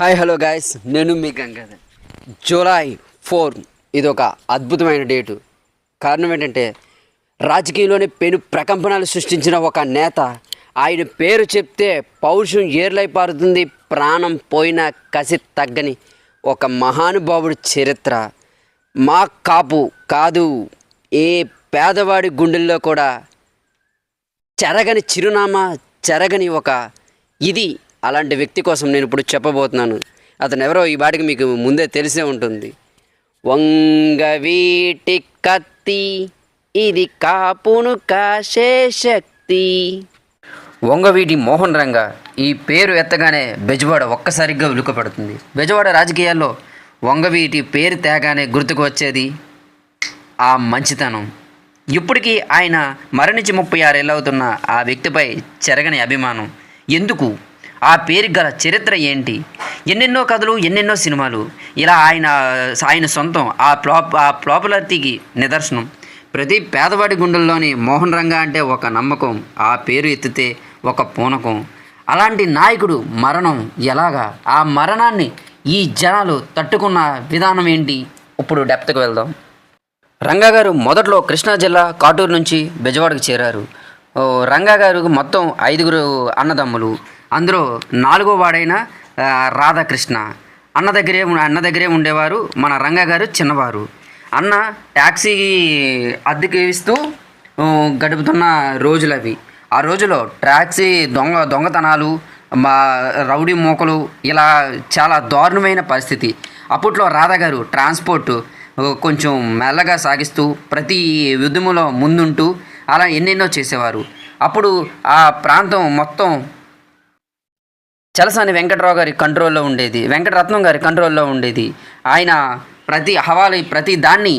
Hi hello guys, నేను మీ Gangadhar. July 4 ఇది ఒక అద్భుతమైన డేటు. కారణం ఏంటంటే రాజకీయంలోనే పెను ప్రకంపనలు సృష్టించిన ఒక నేత. ఆయన పేరు చెప్తే పౌరుషం ఏర్లై పారుతుంది, ప్రాణం పోయిన కసి తగ్గని ఒక మహానుభావుడి చరిత్ర. మా కాపు కాదు, ఏ పేదవాడి గుండెల్లో కూడా చెరగని చిరునామా, చెరగని ఒక ఇది. అలాంటి వ్యక్తి కోసం నేను ఇప్పుడు చెప్పబోతున్నాను. అతను ఎవరో ఈ వాటికి మీకు ముందే తెలిసే ఉంటుంది. వంగవీటి కత్తి, ఇది కాపును కాసే శక్తి. వంగవీటి మోహన్ రంగా ఈ పేరు ఎత్తగానే బెజవాడ ఒక్కసారిగా ఉలుకపడుతుంది. బెజవాడ రాజకీయాల్లో వంగవీటి పేరు తేగానే గుర్తుకు వచ్చేది ఆ మంచితనం. ఇప్పటికీ ఆయన మరణించి 36 ఏళ్ళు అవుతున్న ఆ వ్యక్తిపై చెరగని అభిమానం ఎందుకు? ఆ పేరుకి గల చరిత్ర ఏంటి? ఎన్నెన్నో కథలు, ఎన్నెన్నో సినిమాలు, ఇలా ఆయన సొంతం ఆ పాపులారిటీకి నిదర్శనం. ప్రతి పేదవాడి గుండెల్లోని మోహన్ రంగా అంటే ఒక నమ్మకం, ఆ పేరు ఎత్తితే ఒక పూనకం. అలాంటి నాయకుడు మరణం ఎలాగా? ఆ మరణాన్ని ఈ జనాలు తట్టుకున్న విధానం ఏంటి? ఇప్పుడు డెప్త్కి వెళ్దాం. రంగా గారు మొదట్లో కృష్ణా జిల్లా కాటూరు నుంచి బెజవాడకు చేరారు. రంగా గారు మొత్తం 5 అన్నదమ్ములు. అందులో 4వ వాడైన రాధాకృష్ణ అన్న దగ్గరే ఉండేవారు. మన రంగా గారు చిన్నవారు. అన్న ట్యాక్సీ అద్దెకి ఇస్తూ గడుపుతున్న రోజులు అవి. ఆ రోజులో ట్యాక్సీ దొంగతనాలు, రౌడీ మూకలు, ఇలా చాలా దారుణమైన పరిస్థితి. అప్పట్లో రాధా గారు ట్రాన్స్పోర్ట్ కొంచెం మెల్లగా సాగిస్తూ ప్రతి ఉద్యమంలో ముందుంటూ అలా ఎన్నెన్నో చేసేవారు. అప్పుడు ఆ ప్రాంతం మొత్తం చలసాని వెంకటరావు గారి కంట్రోల్లో ఉండేది, వెంకటరత్నం గారి కంట్రోల్లో ఉండేది. ఆయన ప్రతి దాన్ని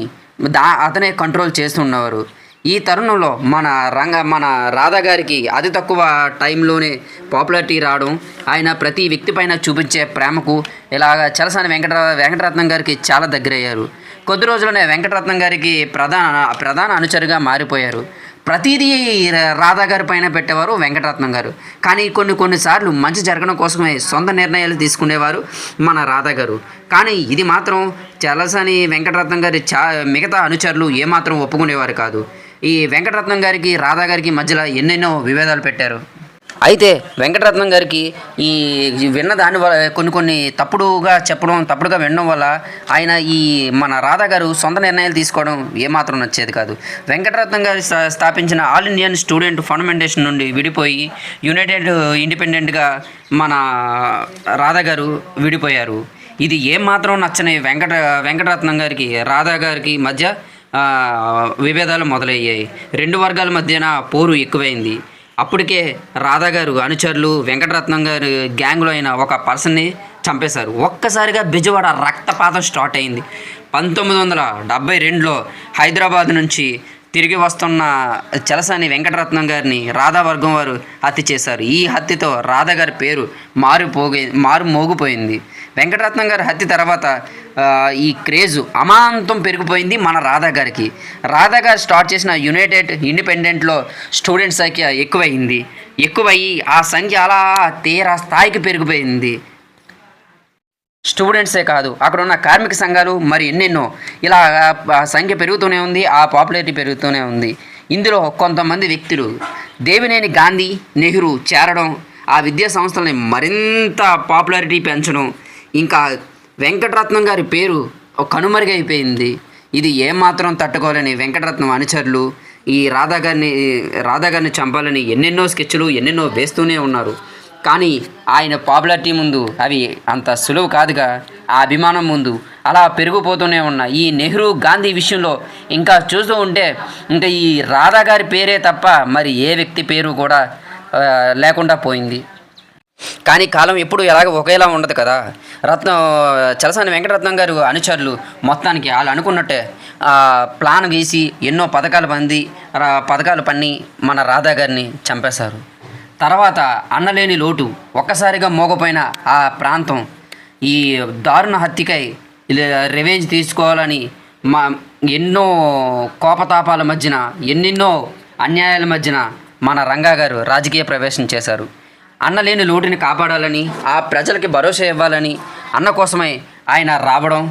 అతనే కంట్రోల్ చేస్తున్నవారు. ఈ తరుణంలో మన రాధా గారికి అతి తక్కువ టైంలోనే పాపులారిటీ రావడం, ఆయన ప్రతి వ్యక్తి పైన చూపించే ప్రేమకు ఇలాగ చలసాని వెంకటరత్నం గారికి చాలా దగ్గరయ్యారు. కొద్ది రోజుల్లోనే వెంకటరత్నం గారికి ప్రధాన అనుచరుగా మారిపోయారు. ప్రతిదీ రాధా గారి పైన పెట్టేవారు వెంకటరత్నం గారు. కానీ కొన్నిసార్లు మంచి జరగడం కోసమే సొంత నిర్ణయాలు తీసుకునేవారు మన రాధా గారు. కానీ ఇది మాత్రం చలసాని వెంకటరత్నం గారి మిగతా అనుచరులు ఏమాత్రం ఒప్పుకునేవారు కాదు. ఈ వెంకటరత్నం గారికి రాధా గారికి మధ్యలో ఎన్నెన్నో విభేదాలు పెట్టారు. అయితే వెంకటరత్నం గారికి ఈ విన్న దాని వల్ల కొన్ని తప్పుడుగా వినడం వల్ల ఆయన మన రాధా గారు సొంత నిర్ణయాలు తీసుకోవడం ఏమాత్రం నచ్చేది కాదు. వెంకటరత్నం గారు స్థాపించిన ఆల్ ఇండియన్ స్టూడెంట్ ఫండమెంటేషన్ నుండి విడిపోయి యునైటెడ్ ఇండిపెండెంట్గా మన రాధా గారు విడిపోయారు. ఇది ఏమాత్రం నచ్చని వెంకటరత్నం గారికి రాధా గారికి మధ్య విభేదాలు మొదలయ్యాయి. 2 వర్గాల మధ్యన పోరు ఎక్కువైంది. అప్పటికే రాధా గారు అనుచరులు వెంకటరత్నం గారు గ్యాంగ్లో అయిన ఒక పర్సన్ని చంపేశారు. ఒక్కసారిగా బెజవాడ రక్తపాతం స్టార్ట్ అయింది. 1972లో హైదరాబాద్ నుంచి తిరిగి వస్తున్న చలసాని వెంకటరత్నం గారిని రాధా వర్గం వారు హత్య చేశారు. ఈ హత్యతో రాధా గారి పేరు మోగిపోయింది. వెంకటరత్నం గారి హత్య తర్వాత ఈ క్రేజు అమాంతం పెరిగిపోయింది మన రాధా గారికి. రాధా గారు స్టార్ట్ చేసిన యునైటెడ్ ఇండిపెండెంట్లో స్టూడెంట్స్ సంఖ్య ఎక్కువయ్యి ఆ సంఖ్య అలా తీరా స్థాయికి పెరిగిపోయింది. స్టూడెంట్సే కాదు, అక్కడ ఉన్న కార్మిక సంఘాలు మరి ఎన్నెన్నో, ఇలా సంఖ్య పెరుగుతూనే ఉంది, ఆ పాపులారిటీ పెరుగుతూనే ఉంది. ఇందులో కొంతమంది వ్యక్తులు దేవినేని గాంధీ, నెహ్రూ చేరడం, ఆ విద్యా సంస్థలని మరింత పాపులారిటీ పెంచడం, ఇంకా వెంకటరత్నం గారి పేరు కనుమరుగైపోయింది. ఇది ఏమాత్రం తట్టుకోలేని వెంకటరత్నం అనుచరులు ఈ రాధా గారిని చంపాలని ఎన్నెన్నో స్కెచ్లు ఎన్నెన్నో వేస్తూనే ఉన్నారు. కానీ ఆయన పాపులారిటీ ముందు అవి అంత సులువు కాదుగా. ఆ అభిమానం ముందు అలా పెరిగిపోతూనే ఉన్న ఈ నెహ్రూ గాంధీ విషయంలో ఇంకా చూస్తూ ఉంటే ఇంకా ఈ రాధా గారి పేరే తప్ప మరి ఏ వ్యక్తి పేరు కూడా లేకుండా పోయింది. కానీ కాలం ఎప్పుడు ఒకేలా ఉండదు కదా. చలసాని వెంకటరత్నం గారు అనుచరులు మొత్తానికి వాళ్ళు అనుకున్నట్టే ప్లాన్ గీసి ఎన్నో పథకాలు పన్ని మన రాధా గారిని చంపేశారు. తర్వాత అన్నలేని లోటు ఒక్కసారిగా మోగపోయిన ఆ ప్రాంతం ఈ దారుణ హత్యకై రివెంజ్ తీసుకోవాలని ఎన్నో కోపతాపాల మధ్యన, ఎన్నెన్నో అన్యాయాల మధ్యన మన రంగా గారు రాజకీయ ప్రవేశం చేశారు. అన్న లేని లోటుని కాపాడాలని, ఆ ప్రజలకి భరోసా ఇవ్వాలని అన్న కోసమై ఆయన రావడం,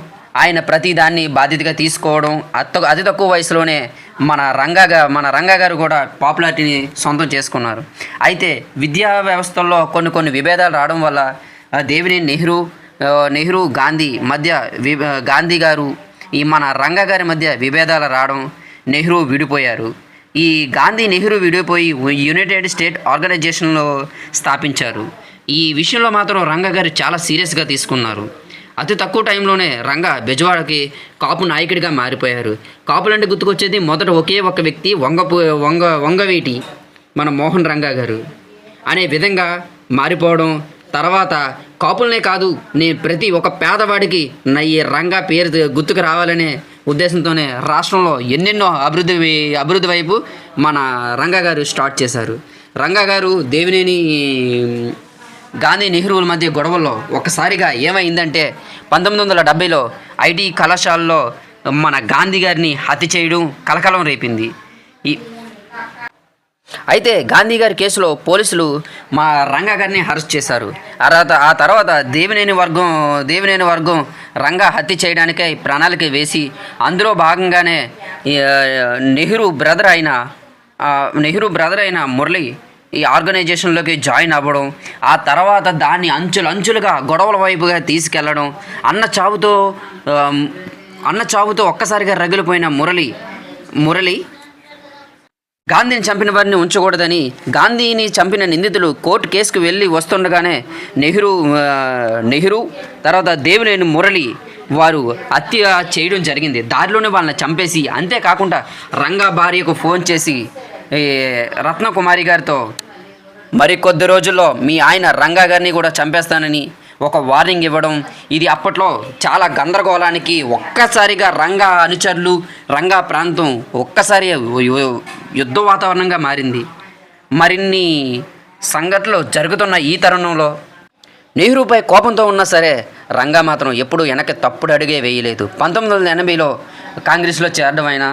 ఆయన ప్రతి దాన్ని బాధ్యతగా తీసుకోవడం, అతి తక్కువ వయసులోనే మన రంగా గారు కూడా పాపులారిటీని సొంతం చేసుకున్నారు. అయితే విద్యా వ్యవస్థల్లో కొన్ని విభేదాలు రావడం వల్ల దేవినేని నెహ్రూ గాంధీ మధ్య గాంధీ గారు మన రంగా గారి మధ్య విభేదాలు రావడం, నెహ్రూ విడిపోయారు. ఈ గాంధీ నెహ్రూ విడిపోయి యునైటెడ్ స్టేట్ ఆర్గనైజేషన్లో స్థాపించారు. ఈ విషయంలో మాత్రం రంగా గారు చాలా సీరియస్గా తీసుకున్నారు. అతి తక్కువ టైంలోనే రంగా బెజవాడకి కాపు నాయకుడిగా మారిపోయారు. కాపులంటే గుర్తుకొచ్చేది మొదట ఒకే ఒక వ్యక్తి వంగవీటి మన మోహన్ రంగా గారు అనే విధంగా మారిపోవడం. తర్వాత కాపులనే కాదు, నేను ప్రతి ఒక్క పేదవాడికి ఈ రంగా పేరు గుర్తుకు రావాలనే ఉద్దేశంతోనే రాష్ట్రంలో ఎన్నెన్నో అభివృద్ధి వైపు మన రంగా గారు స్టార్ట్ చేశారు. రంగా గారు దేవినేని గాంధీ నెహ్రూల మధ్య గొడవల్లో ఒక్కసారిగా ఏమైందంటే 1970లో ఐటీ కళాశాలలో మన గాంధీ గారిని హత్య చేయడం కలకలం రేపింది. అయితే గాంధీ గారి కేసులో పోలీసులు మా రంగా గారిని అరెస్ట్ చేశారు. ఆ తర్వాత దేవినేని వర్గం రంగా హత్య చేయడానికే ప్రణాళిక వేసి అందులో భాగంగానే నెహ్రూ బ్రదర్ అయిన మురళి ఈ ఆర్గనైజేషన్లోకి జాయిన్ అవ్వడం, ఆ తర్వాత దాన్ని అంచులుగా గొడవల వైపుగా తీసుకెళ్లడం, అన్న చావుతో ఒక్కసారిగా రగిలిపోయిన మురళి గాంధీని చంపిన వారిని ఉంచకూడదని గాంధీని చంపిన నిందితులు కోర్టు కేసుకు వెళ్ళి వస్తుండగానే నెహ్రూ తర్వాత దేవినేని మురళి వారు హత్య చేయడం జరిగింది. దారిలోనే వాళ్ళని చంపేసి, అంతేకాకుండా రంగా భార్యకు ఫోన్ చేసి రత్నకుమారి గారితో మరికొద్ది రోజుల్లో మీ ఆయన రంగా గారిని కూడా చంపేస్తానని ఒక వార్నింగ్ ఇవ్వడం. ఇది అప్పట్లో చాలా గందరగోళానికి ఒక్కసారిగా రంగా అనుచరులు రంగా ప్రాంతం ఒక్కసారి యుద్ధ వాతావరణంగా మారింది. మరిన్ని సంఘటనలు జరుగుతున్న ఈ తరుణంలో నెహ్రూపై కోపంతో ఉన్నా సరే రంగా మాత్రం ఎప్పుడూ వెనక్కి తప్పుడు అడుగే వేయలేదు. 1980లో కాంగ్రెస్లో చేరడం అయినా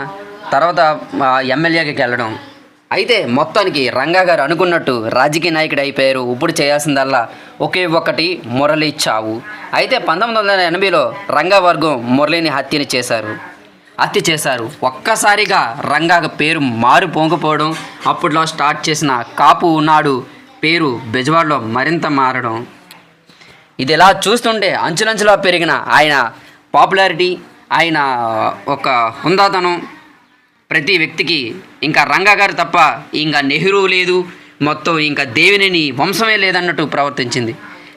తర్వాత ఎమ్మెల్యేకి వెళ్ళడం. అయితే మొత్తానికి రంగా గారు అనుకున్నట్టు రాజకీయ నాయకుడు అయిపోయారు. ఇప్పుడు చేయాల్సిందల్లా ఒకే ఒకటి, మురళి చావు. అయితే 1980లో రంగా వర్గం మురళిని హత్య చేశారు. ఒక్కసారిగా రంగా పేరు మారు పొంగిపోవడం, అప్పట్లో స్టార్ట్ చేసిన కాపు నాడు పేరు బెజవాడలో మరింత మారడం. ఇది ఇలా చూస్తుంటే అంచులంచులా పెరిగిన ఆయన పాపులారిటీ, ఆయన ఒక హుందాతనం ప్రతి వ్యక్తికి ఇంకా రంగా గారు తప్ప ఇంకా నెహ్రూ లేదు, మొత్తం ఇంకా దేవినేని వంశమే లేదన్నట్టు ప్రవర్తించింది.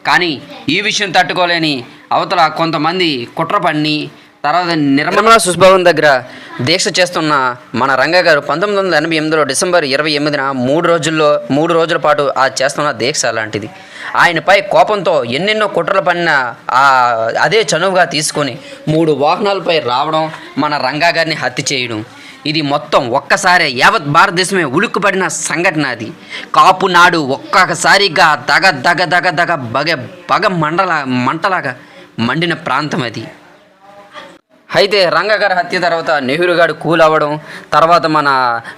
కానీ ఈ విషయం తట్టుకోలేని అవతల కొంతమంది కుట్ర పన్ని తర్వాత నిర్మలా సుస్భవన్ దగ్గర దీక్ష చేస్తున్న మన రంగా గారు 1988లో డిసెంబర్ 28న 3 రోజుల పాటు చేస్తున్న దీక్ష అలాంటిది. ఆయనపై కోపంతో ఎన్నెన్నో కుట్రలు పడిన అదే చనువుగా తీసుకొని 3 వాహనాలపై రావడం, మన రంగా గారిని హత్య చేయడం. ఇది మొత్తం ఒక్కసారి యావత్ భారతదేశమే ఉలుక్కుపడిన సంఘటన. అది కాపు నాడు ఒక్కసారిగా దగ మంటలాగా మండిన ప్రాంతం అది. అయితే రంగా గారి హత్య తర్వాత నెహ్రూ గారు కూల్ అవ్వడం, తర్వాత మన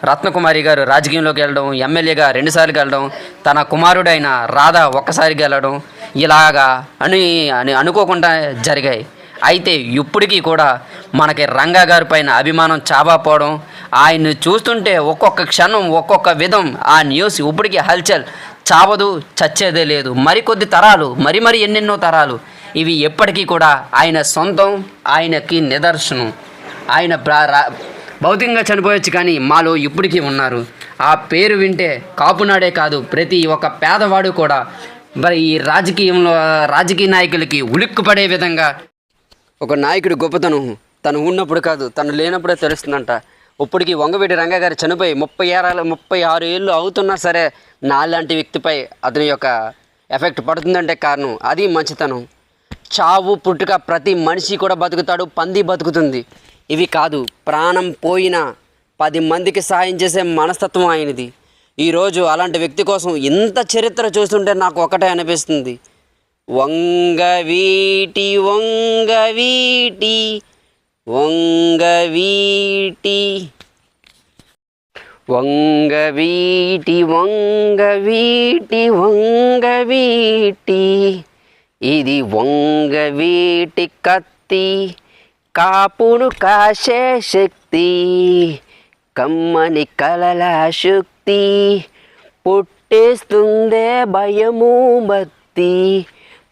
రత్నకుమారి గారు రాజకీయంలోకి వెళ్ళడం, ఎమ్మెల్యేగా 2 సార్లు వెళ్ళడం, తన కుమారుడైన రాధా ఒక్కసారిగా వెళ్ళడం, ఇలాగా అనుకోకుండా జరిగాయి. అయితే ఇప్పటికీ కూడా మనకి రంగా గారి పైన అభిమానం చావాపోవడం, ఆయన్ని చూస్తుంటే ఒక్కొక్క క్షణం ఒక్కొక్క విధం ఆ న్యూస్ ఇప్పటికీ హల్చల్ చావదు, చచ్చేదే లేదు. మరికొద్ది తరాలు మరి ఎన్నెన్నో తరాలు ఇవి ఎప్పటికీ కూడా ఆయన సొంతం, ఆయనకి నిదర్శనం. ఆయన భౌతికంగా చనిపోయొచ్చు కానీ మాలో ఇప్పటికీ ఉన్నారు. ఆ పేరు వింటే కాపునాడే కాదు ప్రతి ఒక్క పేదవాడు కూడా మరి ఈ రాజకీయ నాయకులకి ఉలిక్కుపడే విధంగా ఒక నాయకుడి గొప్పతనం తను ఉన్నప్పుడు కాదు, తను లేనప్పుడే తెలుస్తుందంట. ఇప్పటికీ వంగవీటి రంగా గారు చనిపోయి 36 ఏళ్ళు అవుతున్నా సరే నాలాంటి వ్యక్తిపై అతని యొక్క ఎఫెక్ట్ పడుతుందంటే కారణం అది మంచితనం. చావు పుట్టుక ప్రతి మనిషి కూడా బతుకుతాడు, పంది బతుకుతుంది. ఇవి కాదు, ప్రాణం పోయినా 10 మందికి సాయం చేసే మనస్తత్వం ఆయనది. ఈరోజు అలాంటి వ్యక్తి కోసం ఇంత చరిత్ర చూస్తుంటే నాకు ఒకటే అనిపిస్తుంది, వంగవీటి వంగవీటి వంగవీటి వంగవీటి వంగవీటి వంగవీటి ఇది వంగవీటి కత్తి కాపును కాసే శక్తి కమ్మని కలల శక్తి పుట్టేస్తుందే భయము భక్తి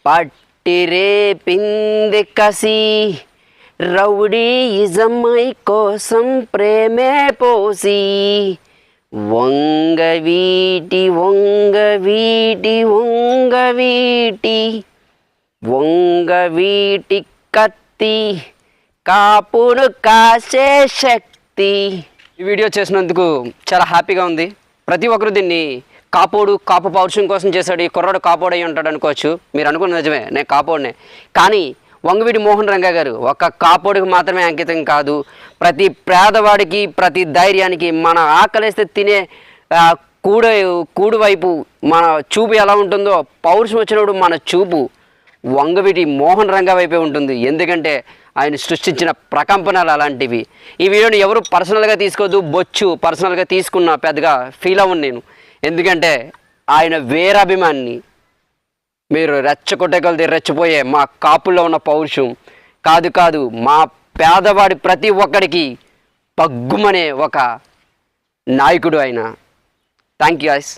పట్టిరేపింది కసి రౌడీయిజమై కోసం ప్రేమే పోసి వంగవీటి వంగవీటి వంగవీటి వంగవీటి కత్తి కాపును కాసే శక్తి. ఈ వీడియో చేసినందుకు చాలా హ్యాపీగా ఉంది. ప్రతి ఒక్కరు దీన్ని కాపు పౌరుషం కోసం చేశాడు, ఈ కుర్రాడు కాపోడు అయి ఉంటాడు అనుకోవచ్చు. మీరు అనుకున్న నిజమే, నేను కాపోడునే. కానీ వంగవీటి మోహన్ రంగా గారు ఒక కాపోడికి మాత్రమే అంకితం కాదు, ప్రతి పేదవాడికి ప్రతి ధైర్యానికి మన ఆకలిస్తే తినే కూడు వైపు మన చూపు ఎలా ఉంటుందో పౌరుషం వచ్చినప్పుడు మన చూపు వంగవీటి మోహన్ రంగా వైపే ఉంటుంది. ఎందుకంటే ఆయన సృష్టించిన ప్రకంపనలు అలాంటివి. ఈ వీడియోని ఎవరు పర్సనల్గా తీసుకోవద్దు. బొచ్చు పర్సనల్గా తీసుకున్న పెద్దగా ఫీల్ అవ్వను నేను, ఎందుకంటే ఆయన వీరాభిమాన్ని. మీరు రెచ్చగొట్టే కొలది రెచ్చిపోయే మా కాపుల్లో ఉన్న పౌరుషం కాదు మా పేదవాడి ప్రతి ఒక్కడికి పగ్గుమనే ఒక నాయకుడు ఆయన. Thank you guys.